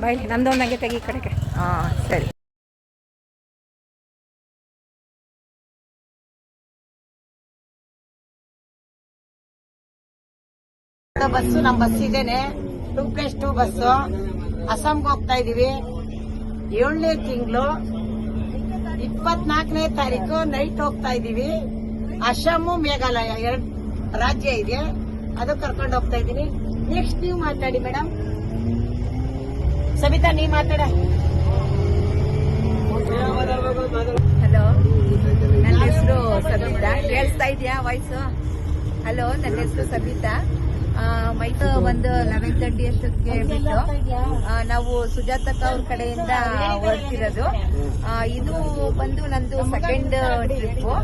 ಬಾಯ್ ನಂದು ನನಗೆ ತೆಗಿ ಈ ಕಡೆಗೆ. ಹಾಂ ಸರಿ. ಬಸ್ಸು ನಮ್ಮ ಬಸ್ ಇದೇನೆ 2+2 ಬಸ್ಸು. ಅಸ್ಸಾಂಗೆ ಹೋಗ್ತಾ ಇದೀವಿ. 7ನೇ ತಿಂಗಳು 24ನೇ ತಾರೀಕು ನೈಟ್ ಹೋಗ್ತಾ ಇದೀವಿ. ಅಸ್ಸಾಮು ಮೇಘಾಲಯ 2 ರಾಜ್ಯ ಇದೆ, ಅದು ಕರ್ಕೊಂಡು ಹೋಗ್ತಾ ಇದೀನಿ. ನೆಕ್ಸ್ಟ್ ನೀವು ಮಾತಾಡಿ ಮೇಡಮ್. ಸಬಿತಾ ನೀವ್ ಮಾತಾಡ. ಹಲೋ, ನನ್ನ ಹೆಸರು ಸಬಿತಾ. ಕೇಳಿಸ್ತಾ ಇದೆಯಾ ವಾಯ್ಸು? ಹಲೋ, ನನ್ನ ಹೆಸರು ಸಬಿತಾ. ಮೈಸೂರು ಒಂದು 11:30 ಅಷ್ಟೊತ್ತಿಗೆ ಬಿಟ್ಟು ನಾವು ಸುಜಾತಕ್ಕ ಅವ್ರ ಕಡೆಯಿಂದ ಹೊರಡ್ತಿರೋದು. ಇದು ಬಂದು ನಂದು ಸೆಕೆಂಡ್ ಟ್ರಿಪ್ಪು.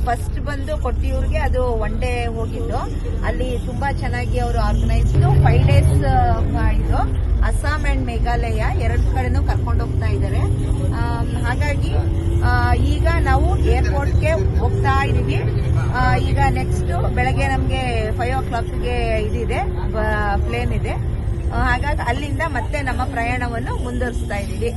ಫಸ್ಟ್ ಬಂದು ಕೊಟ್ಟಿಯೂರ್ಗೆ, ಅದು 1 ಡೇ ಹೋಗಿದ್ದು. ಅಲ್ಲಿ ತುಂಬಾ ಚೆನ್ನಾಗಿ ಅವರು ಆರ್ಗನೈಸ್ಡ್ 5 ಡೇಸ್ ಇದು ಅಸ್ಸಾಂ ಅಂಡ್ ಮೇಘಾಲಯ 2 ಕಡೆನೂ ಕರ್ಕೊಂಡು ಹೋಗ್ತಾ ಇದ್ದಾರೆ. ಹಾಗಾಗಿ ಈಗ ನಾವು ಏರ್ಪೋರ್ಟ್ಗೆ ಹೋಗ್ತಾ ಇದೀವಿ. ಈಗ ನೆಕ್ಸ್ಟ್ ಬೆಳಗ್ಗೆ ನಮಗೆ 5 o'clockಗೆ ಇದಿದೆ, ಪ್ಲೇನ್ ಇದೆ. ಹಾಗಾಗಿ ಅಲ್ಲಿಂದ ಮತ್ತೆ ನಮ್ಮ ಪ್ರಯಾಣವನ್ನು ಮುಂದುವರಿಸ್ತಾ ಇದ್ದೀವಿ.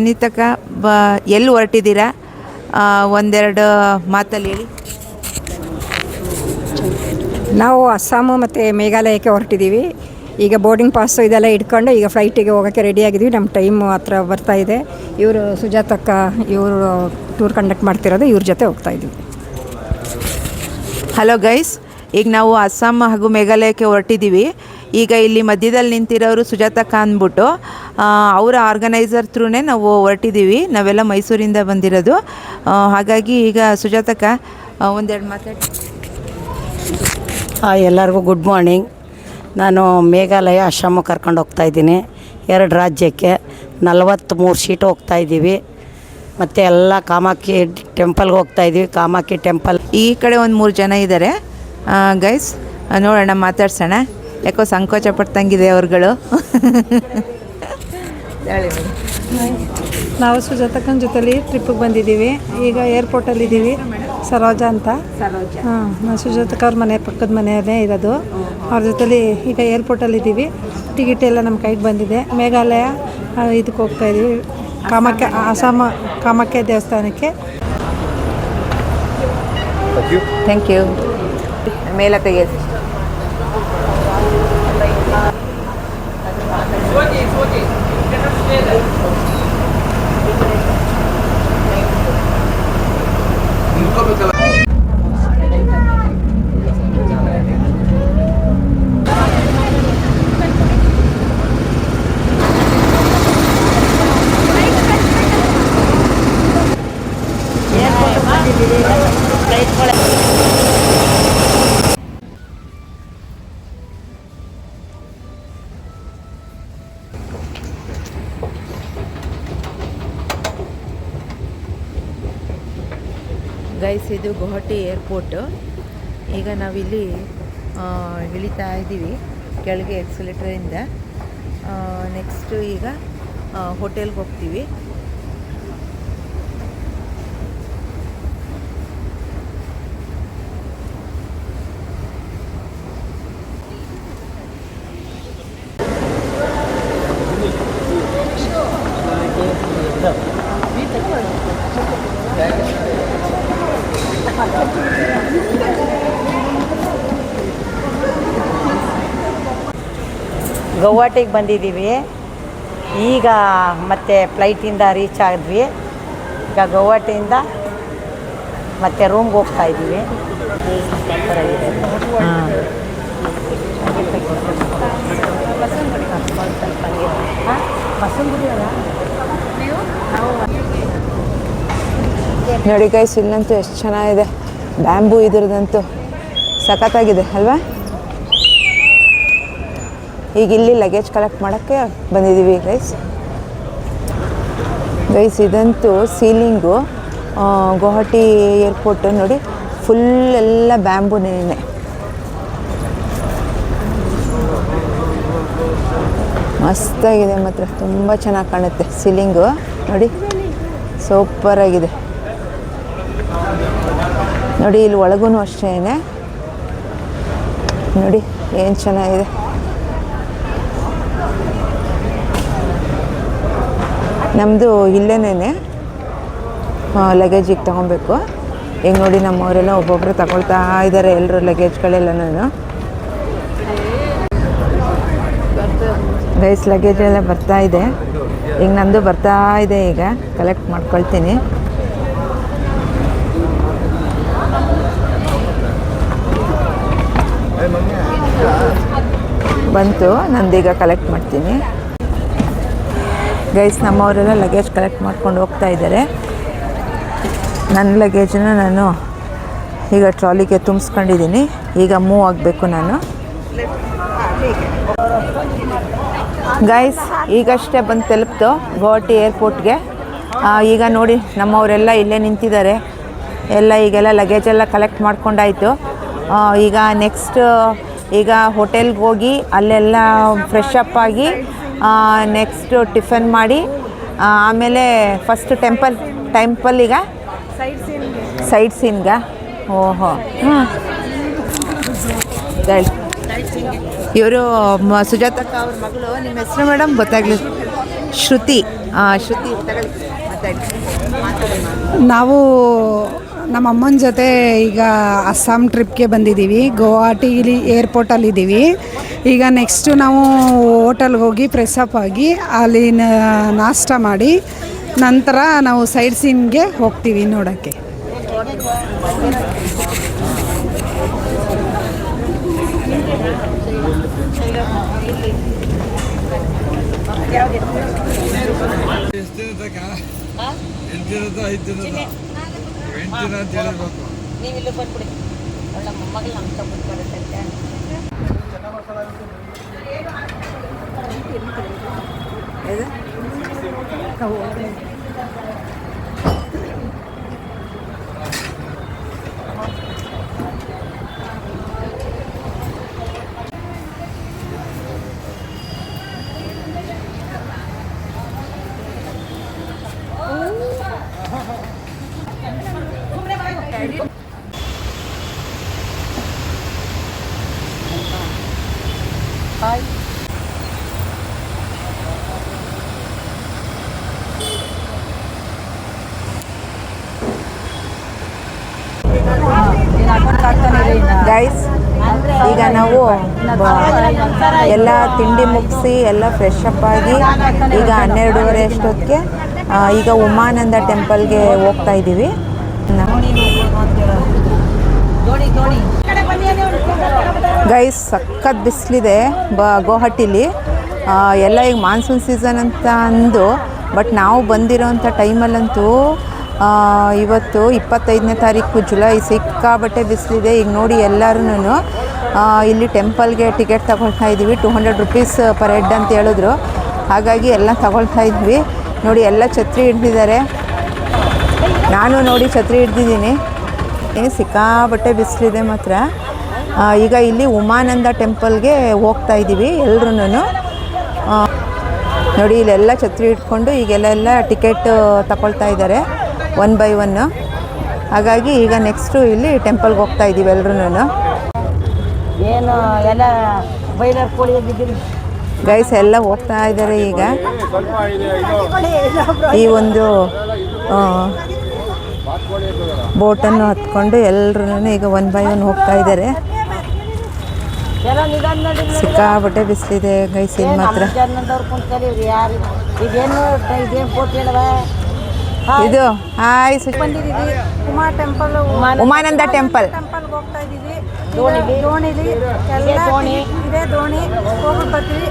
ಇನ್ನಿತಕ ಎಲ್ಲಿ ಹೊರಟಿದ್ದೀರಾ? ಒಂದೆರಡು ಮಾತಲ್ಲಿ ಹೇಳಿ. ನಾವು ಅಸ್ಸಾಮು ಮತ್ತು ಮೇಘಾಲಯಕ್ಕೆ ಹೊರಟಿದ್ದೀವಿ. ಈಗ ಬೋರ್ಡಿಂಗ್ ಪಾಸು ಇದೆಲ್ಲ ಇಟ್ಕೊಂಡು ಈಗ ಫ್ಲೈಟಿಗೆ ಹೋಗೋಕ್ಕೆ ರೆಡಿಯಾಗಿದ್ದೀವಿ. ನಮ್ಮ ಟೈಮು ಹತ್ರ ಬರ್ತಾ ಇದೆ. ಇವರು ಸುಜಾತಕ್ಕ, ಇವರು ಟೂರ್ ಕಂಡಕ್ಟ್ ಮಾಡ್ತಿರೋದು, ಇವ್ರ ಜೊತೆ ಹೋಗ್ತಾ ಇದ್ದೀವಿ. ಹಲೋ ಗೈಸ್, ಈಗ ನಾವು ಅಸ್ಸಾಂ ಹಾಗೂ ಮೇಘಾಲಯಕ್ಕೆ ಹೊರಟಿದ್ದೀವಿ. ಈಗ ಇಲ್ಲಿ ಮಧ್ಯದಲ್ಲಿ ನಿಂತಿರೋರು ಸುಜಾತಕ್ಕ ಅಂದ್ಬಿಟ್ಟು, ಅವರ ಆರ್ಗನೈಸರ್ ಥ್ರೂನೇ ನಾವು ಹೊರಟಿದ್ದೀವಿ. ನಾವೆಲ್ಲ ಮೈಸೂರಿಂದ ಬಂದಿರೋದು. ಹಾಗಾಗಿ ಈಗ ಸುಜಾತಕ್ಕ ಒಂದೆರಡು ಮಾತಾಡಿ. ಎಲ್ಲರಿಗೂ ಗುಡ್ ಮಾರ್ನಿಂಗ್. ನಾನು ಮೇಘಾಲಯ ಅಸ್ಸಾಮು ಕರ್ಕೊಂಡು ಹೋಗ್ತಾ ಇದ್ದೀನಿ. 2 ರಾಜ್ಯಕ್ಕೆ 43 ಸೀಟು ಹೋಗ್ತಾ ಇದ್ದೀವಿ. ಮತ್ತು ಎಲ್ಲ ಕಾಮಾಕ್ಷಿ ಟೆಂಪಲ್ಗೆ ಹೋಗ್ತಾ ಇದ್ದೀವಿ. ಕಾಮಾಕ್ಷಿ ಟೆಂಪಲ್ ಈ ಕಡೆ ಒಂದು 3 ಜನ ಇದ್ದಾರೆ ಗೈಸ್, ನೋಡೋಣ, ಮಾತಾಡ್ಸೋಣ. ಯಾಕೋ ಸಂಕೋಚ ಪಡ್ತಂಗಿದೆ ಅವ್ರುಗಳು. ನಾವು ಸುಜಾತಕ್ಕನ ಜೊತೆಲಿ ಟ್ರಿಪ್ಪಿಗೆ ಬಂದಿದ್ದೀವಿ. ಈಗ ಏರ್ಪೋರ್ಟಲ್ಲಿದ್ದೀವಿ. ಸರೋಜಾ ಅಂತ. ಹಾಂ, ನಾವು ಸುಜಾತಕ್ಕ ಅವ್ರ ಮನೆ ಪಕ್ಕದ ಮನೆಯಲ್ಲೇ ಇರೋದು. ಅವ್ರ ಜೊತೆಲಿ ಈಗ ಏರ್ಪೋರ್ಟಲ್ಲಿದ್ದೀವಿ. ಟಿಕೆಟ್ ಎಲ್ಲ ನಮ್ಮ ಕೈಗೆ ಬಂದಿದೆ. ಮೇಘಾಲಯ ಇದಕ್ಕೆ ಹೋಗ್ತಾ ಇದ್ದೀವಿ, ಕಾಮಾಖ್ಯ, ಅಸ್ಸಾಮ ಕಾಮಾಖ್ಯ ದೇವಸ್ಥಾನಕ್ಕೆ. Thank you. ಮೇಲೆ ತೆಗೆದು ಗೈಸ್, ಇದು ಗುವಾಹಟಿ ಏರ್ಪೋರ್ಟು. ಈಗ ನಾವಿಲ್ಲಿ ಇಳಿತಾ ಇದ್ದೀವಿ ಕೆಳಗೆ ಎಕ್ಸಲೇಟರಿಂದ. ನೆಕ್ಸ್ಟು ಈಗ ಹೋಟೆಲ್ಗೆ ಹೋಗ್ತೀವಿ. ಗೌಹಾಟಿಗೆ ಬಂದಿದ್ದೀವಿ. ಈಗ ಮತ್ತೆ ಫ್ಲೈಟಿಂದ ರೀಚ್ ಆದ್ವಿ. ಈಗ ಗೌಹಾಟಿಯಿಂದ ಮತ್ತೆ ರೂಮ್ಗೆ ಹೋಗ್ತಾ ಇದ್ದೀವಿ. ನೋಡಿ ಗೈಸ್, ಇಲ್ಲಂತೂ ಎಷ್ಟು ಚೆನ್ನಾಗಿದೆ. ಬ್ಯಾಂಬೂ ಇದ್ರದಂತೂ ಸಖತ್ತಾಗಿದೆ ಅಲ್ವಾ? ಈಗ ಇಲ್ಲಿ ಲಗೇಜ್ ಕಲೆಕ್ಟ್ ಮಾಡೋಕ್ಕೆ ಬಂದಿದ್ದೀವಿ ಗೈಸ್. ಇದಂತೂ ಸೀಲಿಂಗು ಗುವಾಹಟಿ ಏರ್ಪೋರ್ಟ್ ನೋಡಿ, ಫುಲ್ ಎಲ್ಲ ಬ್ಯಾಂಬೂನೇ. ಮಸ್ತಾಗಿದೆ ಮಾತ್ರ, ತುಂಬ ಚೆನ್ನಾಗಿ ಕಾಣುತ್ತೆ ಸೀಲಿಂಗು ನೋಡಿ, ಸೂಪರಾಗಿದೆ ನೋಡಿ. ಇಲ್ಲಿ ಒಳಗೂ ಅಷ್ಟೇ ನೋಡಿ ಏನು ಚೆನ್ನಾಗಿದೆ. ನಮ್ಮದು ಇಲ್ಲೇನೇ ಲಗೇಜಿಗೆ ತೊಗೊಬೇಕು. ಈಗ ನೋಡಿ ನಮ್ಮವರೆಲ್ಲ ಒಬ್ಬೊಬ್ಬರು ತಗೊಳ್ತಾ ಇದ್ದಾರೆ, ಎಲ್ಲರೂ ಲಗೇಜ್ಗಳೆಲ್ಲನೂ. ಗೈಸ್ ಲಗೇಜ್ ಎಲ್ಲ ಬರ್ತಾ ಇದೆ, ಈಗ ನಂದು ಬರ್ತಾ ಇದೆ. ಈಗ ಕಲೆಕ್ಟ್ ಮಾಡ್ಕೊಳ್ತೀನಿ. ಬಂತು, ನಂದೀಗ ಕಲೆಕ್ಟ್ ಮಾಡ್ತೀನಿ. ಗೈಸ್ ನಮ್ಮವರೆಲ್ಲ ಲಗೇಜ್ ಕಲೆಕ್ಟ್ ಮಾಡ್ಕೊಂಡು ಹೋಗ್ತಾ ಇದ್ದಾರೆ. ನನ್ನ ಲಗೇಜನ್ನ ನಾನು ಈಗ ಟ್ರಾಲಿಗೆ ತುಂಬಿಸ್ಕೊಂಡಿದ್ದೀನಿ. ಈಗ ಮೂವ್ ಆಗಬೇಕು ನಾನು. ಗೈಸ್ ಈಗಷ್ಟೇ ಬಂದು ತಲುಪ್ತು ಗುವಾಹಟಿ ಏರ್ಪೋರ್ಟ್ಗೆ. ಈಗ ನೋಡಿ ನಮ್ಮವರೆಲ್ಲ ಇಲ್ಲೇ ನಿಂತಿದ್ದಾರೆ. ಈಗೆಲ್ಲ ಲಗೇಜೆಲ್ಲ ಕಲೆಕ್ಟ್ ಮಾಡ್ಕೊಂಡಾಯಿತು. ಈಗ ನೆಕ್ಸ್ಟ್ ಈಗ ಹೋಟೆಲ್ಗೆ ಹೋಗಿ ಅಲ್ಲೆಲ್ಲ ಫ್ರೆಶ್ ಅಪ್ ಆಗಿ ನೆಕ್ಸ್ಟ್ ಟಿಫನ್ ಮಾಡಿ ಆಮೇಲೆ ಫಸ್ಟ್ ಟೆಂಪಲ್ ಈಗ ಸೈಡ್ ಸೀನ್ಗೆ. ಓಹೋ ಇವರು ಸುಜಾತಕ್ಕ ಅವ್ರ ಮಗಳು. ನಿಮ್ಮ ಹೆಸರು ಮೇಡಮ್? ಗೊತ್ತಾಗ್ಲಿ. ಶ್ರುತಿ. ಶ್ರುತಿ ನಾವು ನಮ್ಮ ಅಮ್ಮನ ಜೊತೆ ಈಗ ಅಸ್ಸಾಂ ಟ್ರಿಪ್ಗೆ ಬಂದಿದ್ದೀವಿ. ಗುವಾಹಟಿಲಿ ಏರ್ಪೋರ್ಟಲ್ಲಿದ್ದೀವಿ. ಈಗ ನೆಕ್ಸ್ಟು ನಾವು ಹೋಟೆಲ್ಗೆ ಹೋಗಿ ಫ್ರೆಶ್ ಅಪ್ ಆಗಿ ಅಲ್ಲಿ ನಾಷ್ಟ ಮಾಡಿ ನಂತರ ನಾವು ಸೈಡ್ ಸೀನ್ಗೆ ಹೋಗ್ತೀವಿ ನೋಡೋಕ್ಕೆ. ನೀವಿಲ್ಲಿ ಬಂದ್ಬಿಡಿ, ಒಳ್ಳೆ ಮೊಮ್ಮಗಳು ನಮ್ಮ ತಗೊಂಡು ಬರುತ್ತೆ. ಹಾಯ್. ಗೈಸ್ ಈಗ ನಾವು ಎಲ್ಲ ತಿಂಡಿ ಮುಗಿಸಿ ಎಲ್ಲ ಫ್ರೆಶ್ ಅಪ್ ಆಗಿ ಈಗ 12:30 ಅಷ್ಟೊತ್ತಿಗೆ ಈಗ ಉಮಾನಂದ ಟೆಂಪಲ್ಗೆ ಹೋಗ್ತಾ ಇದ್ದೀವಿ. ಗೈಸ್ ಸಖತ್ ಬಿಸಿಲಿದೆ ಗುವಾಹಟಿಲಿ. ಎಲ್ಲ ಈಗ ಮಾನ್ಸೂನ್ ಸೀಸನ್ ಅಂತ ಅಂದು, ಬಟ್ ನಾವು ಬಂದಿರೋಂಥ ಟೈಮಲ್ಲಂತೂ ಇವತ್ತು 25ನೇ ತಾರೀಕು ಜುಲೈ, ಸಿಕ್ಕಾಬಟ್ಟೆ ಬಿಸಿಲಿದೆ. ಈಗ ನೋಡಿ ಎಲ್ಲರೂ ಇಲ್ಲಿ ಟೆಂಪಲ್ಗೆ ಟಿಕೆಟ್ ತಗೊಳ್ತಾ ಇದ್ದೀವಿ. 200 rupees ಪರ್ ಹೆಡ್ ಅಂತ ಹೇಳಿದ್ರು. ಹಾಗಾಗಿ ಎಲ್ಲ ತಗೊಳ್ತಾ ಇದ್ವಿ. ನೋಡಿ ಎಲ್ಲ ಛತ್ರಿ ಹಿಡ್ದಿದ್ದಾರೆ. ನಾನು ನೋಡಿ ಛತ್ರಿ ಹಿಡ್ದಿದ್ದೀನಿ. ಸಿಕ್ಕಾಬಟ್ಟೆ ಬಿಸಿಲಿದೆ ಮಾತ್ರ. ಈಗ ಇಲ್ಲಿ ಉಮಾನಂದ ಟೆಂಪಲ್ಗೆ ಹೋಗ್ತಾ ಇದ್ದೀವಿ ಎಲ್ರೂ. ನೋಡಿ ಇಲ್ಲೆಲ್ಲ ಛತ್ರಿ ಇಟ್ಕೊಂಡು ಈಗೆಲ್ಲ ಟಿಕೆಟ್ ತಗೊಳ್ತಾ ಇದ್ದಾರೆ 1 by 1. ಹಾಗಾಗಿ ಈಗ ನೆಕ್ಸ್ಟು ಇಲ್ಲಿ ಟೆಂಪಲ್ಗೆ ಹೋಗ್ತಾ ಇದ್ದೀವಿ ಎಲ್ರೂ. ಏನು ಎಲ್ಲ ಬೈಲರ್ ಕೋಳಿ ಬಿದ್ದಿರಿ ಗೈಸ್ ಎಲ್ಲ ಹೋಗ್ತಾ ಇದ್ದಾರೆ. ಈಗ ಈ ಒಂದು ಬೋಟನ್ನು ಹತ್ಕೊಂಡು ಎಲ್ರೂ ಈಗ 1 by 1 ಹೋಗ್ತಾ ಇದ್ದಾರೆ. ಸಿಕ್ಕಾಬಟ್ಟೆ ಬಿಸಿಲಿದೆ ಗೈಸ್ ಇಲ್ಲಿ ಮಾತ್ರ. ಇದು ಹಾಯ್ ಉಮಾನಂದ ಟೆಂಪಲ್ ಹೋಗ್ತಾ ಇದ್ದೀವಿ. ದೋಣಿಲಿ ಇದೇ ದೋಣಿ ಹೋಗಿ ಬರ್ತೀವಿ.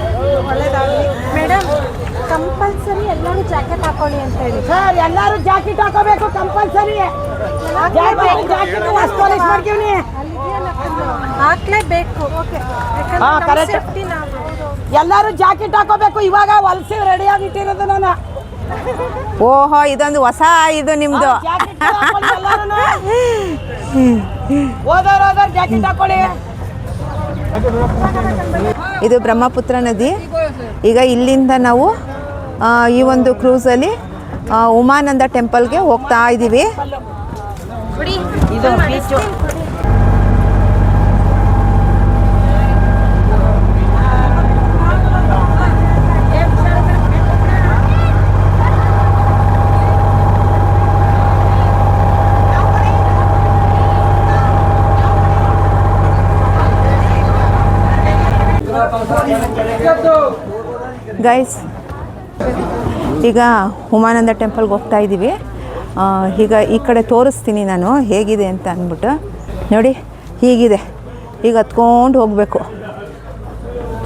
ಒಳ್ಳೇದಾಗಲಿ ಮೇಡಮ್. ಕಂಪಲ್ಸರಿ ಎಲ್ಲರೂ ಜಾಕೆಟ್ ಹಾಕೊಳ್ಳಿ ಅಂತ ಹೇಳಿ. ಸರ್ ಎಲ್ಲರೂ ಜಾಕೆಟ್ ಹಾಕೋಬೇಕು ಕಂಪಲ್ಸರಿ. ಹಾಕ್ಲೇಬೇಕು. ಓಕೆ, ಸೇಫ್ಟಿ ನಾವು ಎಲ್ಲರೂ ಜಾಕೆಟ್ ಹಾಕೋಬೇಕು. ಇವಾಗ ಹೊಲಸಿ ರೆಡಿ ಆಗಿಟ್ಟಿರೋದು ನಾನು. ಓಹೋ, ಇದೊಂದು ಹೊಸ ಇದು ನಿಮ್ದು. ಹೋದವ್ರು ಜಾಕೆಟ್ ಹಾಕೊಳ್ಳಿ. ಇದು ಬ್ರಹ್ಮಪುತ್ರ ನದಿ. ಈಗ ಇಲ್ಲಿಂದ ನಾವು ಈ ಒಂದು ಕ್ರೂಸಲ್ಲಿ ಉಮಾನಂದ ಟೆಂಪಲ್ಗೆ ಹೋಗ್ತಾ ಇದ್ದೀವಿ. ಇದು ಬೀಚು. ಗೈಸ್, ಈಗ ಉಮಾನಂದ ಟೆಂಪಲ್ಗೆ ಹೋಗ್ತಾ ಇದ್ದೀವಿ. ಈಗ ಈ ಕಡೆ ತೋರಿಸ್ತೀನಿ ನಾನು ಹೇಗಿದೆ ಅಂತ ಅಂದ್ಬಿಟ್ಟು. ನೋಡಿ, ಹೀಗಿದೆ. ಈಗ ಹತ್ಕೊಂಡು ಹೋಗಬೇಕು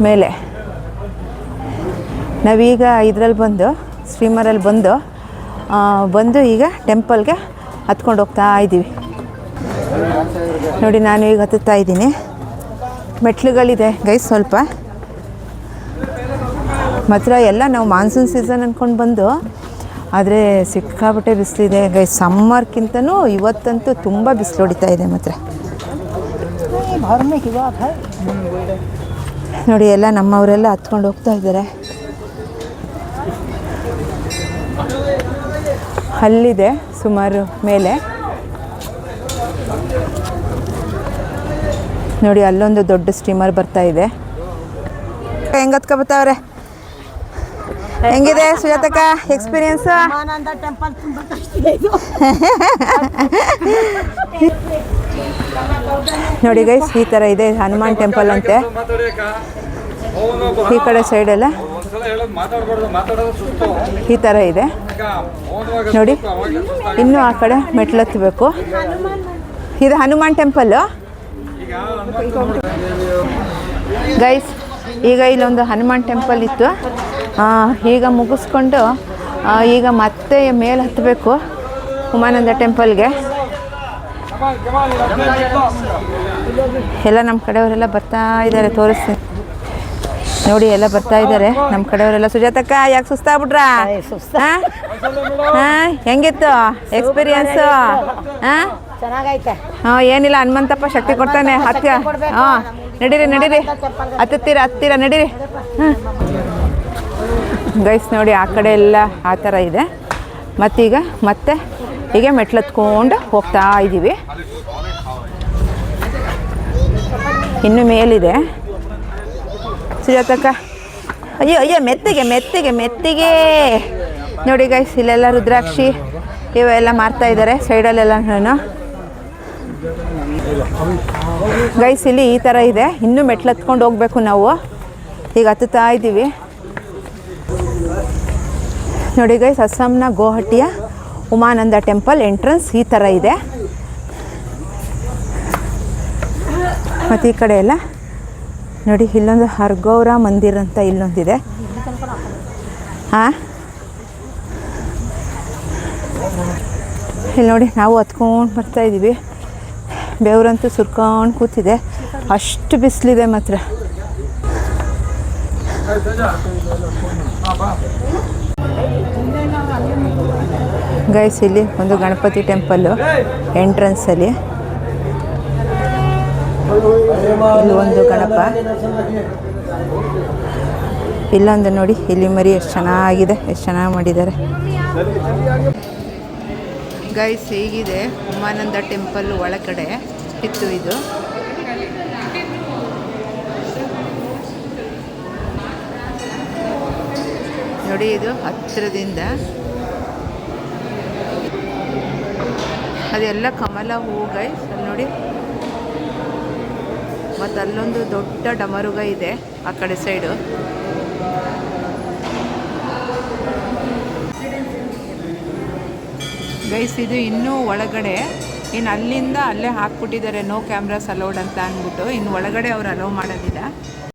ಮೇಲೆ. ನಾವೀಗ ಇದರಲ್ಲಿ ಬಂದು ಸ್ಟ್ರೀಮರಲ್ಲಿ ಬಂದು ಈಗ ಟೆಂಪಲ್ಗೆ ಹತ್ಕೊಂಡು ಹೋಗ್ತಾ ಇದ್ದೀವಿ. ನೋಡಿ, ನಾನು ಈಗ ಹತ್ತುತ್ತಾ ಇದ್ದೀನಿ. ಮೆಟ್ಲುಗಳಿದೆ ಗೈಸ್ ಸ್ವಲ್ಪ. ಮಾತ್ರ ಎಲ್ಲ ನಾವು ಮಾನ್ಸೂನ್ ಸೀಸನ್ ಅಂದ್ಕೊಂಡು ಬಂದು, ಆದರೆ ಸಿಕ್ಕಾಪಟ್ಟೆ ಬಿಸಿಲಿದೆ ಗೈಸ್. ಸಮ್ಮರ್ಕ್ಕಿಂತನೂ ಇವತ್ತಂತೂ ತುಂಬ ಬಿಸಿಲು ಹೊಡಿತಾ ಇದೆ ಮಾತ್ರ. ನೋಡಿ, ಎಲ್ಲ ನಮ್ಮವರೆಲ್ಲ ಹತ್ಕೊಂಡು ಹೋಗ್ತಾ ಇದ್ದಾರೆ. ಅಲ್ಲಿದೆ ಸುಮಾರು ಮೇಲೆ. ನೋಡಿ, ಅಲ್ಲೊಂದು ದೊಡ್ಡ ಸ್ಟೀಮರ್ ಬರ್ತಾ ಇದೆ. ಹೆಂಗೆ ಹತ್ಕೊಬತ್ತವ್ರೆ? ಹೆಂಗಿದೆ ಸುಜಾತಕ್ಕ ಎಕ್ಸ್ಪೀರಿಯನ್ಸ್? ಉಮಾನಂದ ಟೆಂಪಲ್ ತುಂಬ ಕಷ್ಟ ಇದು. ನೋಡಿ ಗೈಸ್, ಈ ಥರ ಇದೆ ಹನುಮಾನ್ ಟೆಂಪಲ್ ಅಂತೆ. ಈ ಕಡೆ ಸೈಡೆಲ್ಲ ಈ ಥರ ಇದೆ ನೋಡಿ. ಇನ್ನು ಆ ಕಡೆ ಮೆಟ್ಲು ಹತ್ತಬೇಕು. ಇದು ಹನುಮಾನ್ ಟೆಂಪಲ್ಲು ಗೈಸ್. ಈಗ ಇಲ್ಲೊಂದು ಹನುಮಾನ್ ಟೆಂಪಲ್ ಇತ್ತು. ಈಗ ಮುಗಿಸ್ಕೊಂಡು ಈಗ ಮತ್ತೆ ಮೇಲೆ ಹತ್ತಬೇಕು ಉಮಾನಂದ ಟೆಂಪಲ್ಗೆ. ಎಲ್ಲ ನಮ್ಮ ಕಡೆಯವರೆಲ್ಲ ಬರ್ತಾ ಇದ್ದಾರೆ, ತೋರಿಸ್ತೀನಿ ನೋಡಿ. ಎಲ್ಲ ಬರ್ತಾ ಇದ್ದಾರೆ ನಮ್ಮ ಕಡೆಯವರೆಲ್ಲ. ಸುಜಾತಕ್ಕ, ಯಾಕೆ ಸುಸ್ತಾಗ್ಬಿಟ್ರಾ? ಹಾಂ, ಹೆಂಗಿತ್ತು ಎಕ್ಸ್ಪೀರಿಯನ್ಸು? ಹಾಂ, ಚೆನ್ನಾಗೈತೆ. ಏನಿಲ್ಲ, ಹನುಮಂತಪ್ಪ ಶಕ್ತಿ ಕೊಡ್ತಾನೆ. ಹಾಂ, ನಡೀರಿ ಹತ್ತೀರಾ ನಡೀರಿ. ಗೈಸ್ ನೋಡಿ, ಆ ಕಡೆ ಎಲ್ಲ ಆ ಥರ ಇದೆ. ಮತ್ತೀಗ ಮತ್ತೆ ಹೀಗೆ ಮೆಟ್ಲು ಹತ್ಕೊಂಡು ಹೋಗ್ತಾ ಇದ್ದೀವಿ. ಇನ್ನು ಮೇಲಿದೆ ಸುಜಾತಕ್ಕ. ಅಯ್ಯೋ ಮೆತ್ತಿಗೆ ನೋಡಿ ಗೈಸ್, ಇಲ್ಲೆಲ್ಲ ರುದ್ರಾಕ್ಷಿ ಇವೆಲ್ಲ ಮಾರ್ತಾ ಇದ್ದಾರೆ ಸೈಡಲ್ಲೆಲ್ಲ. ಗೈಸ್, ಇಲ್ಲಿ ಈ ಥರ ಇದೆ. ಇನ್ನೂ ಮೆಟ್ಲು ಹತ್ಕೊಂಡು ಹೋಗ್ಬೇಕು ನಾವು. ಈಗ ಹತ್ತುತ್ತಾ ಇದ್ದೀವಿ ನೋಡಿ ಗೈಸ್. ಅಸ್ಸಾಂನ ಗುವಾಹಟಿಯ ಉಮಾನಂದ ಟೆಂಪಲ್ ಎಂಟ್ರೆನ್ಸ್ ಈ ಥರ ಇದೆ. ಮತ್ತು ಈ ಕಡೆ ಎಲ್ಲ ನೋಡಿ, ಇಲ್ಲೊಂದು ಹರ್ಗೌರ ಮಂದಿರ ಅಂತ ಇಲ್ಲೊಂದಿದೆ. ಹಾಂ, ಇಲ್ಲಿ ನೋಡಿ, ನಾವು ಹತ್ಕೊಂಡು ಬರ್ತಾಯಿದ್ದೀವಿ. ಬೆವರಂತೂ ಸುರ್ಕೊಂಡು ಕೂತಿದೆ, ಅಷ್ಟು ಬಿಸಿಲಿದೆ ಮಾತ್ರ. ಗೈಸ್, ಇಲ್ಲಿ ಒಂದು ಗಣಪತಿ ಟೆಂಪಲ್ಲು ಎಂಟ್ರೆನ್ಸಲ್ಲಿ. ಇಲ್ಲಿ ಒಂದು ಗಣಪ, ಇಲ್ಲೊಂದು ನೋಡಿ, ಇಲ್ಲಿ ಮರಿ ಎಷ್ಟು ಚೆನ್ನಾಗಿದೆ, ಎಷ್ಟು ಚೆನ್ನಾಗಿ ಮಾಡಿದ್ದಾರೆ ಗೈಸ್. ಹೇಗಿದೆ ಉಮಾನಂದ ಟೆಂಪಲ್ ಒಳಗಡೆ ಇತ್ತು ಇದು. ನೋಡಿ, ಇದು ಹತ್ತಿರದಿಂದ ಅದೆಲ್ಲ ಕಮಲ ಹೂ ಗೈಸ್. ಅಲ್ಲಿ ನೋಡಿ, ಮತ್ತು ಅಲ್ಲೊಂದು ದೊಡ್ಡ ಡಮರುಗ ಇದೆ ಆ ಕಡೆ ಸೈಡು. ಗೈಸ್, ಇದು ಇನ್ನೂ ಒಳಗಡೆ. ಇನ್ನು ಅಲ್ಲಿಂದ ಅಲ್ಲೇ ಹಾಕ್ಬಿಟ್ಟಿದ್ದಾರೆ ನೋ ಕ್ಯಾಮ್ರಾಸ್ ಅಲೌಡ್ ಅಂತ ಅಂದ್ಬಿಟ್ಟು. ಇನ್ನು ಒಳಗಡೆ ಅವ್ರು ಅಲೋ ಮಾಡೋದಿಲ್ಲ.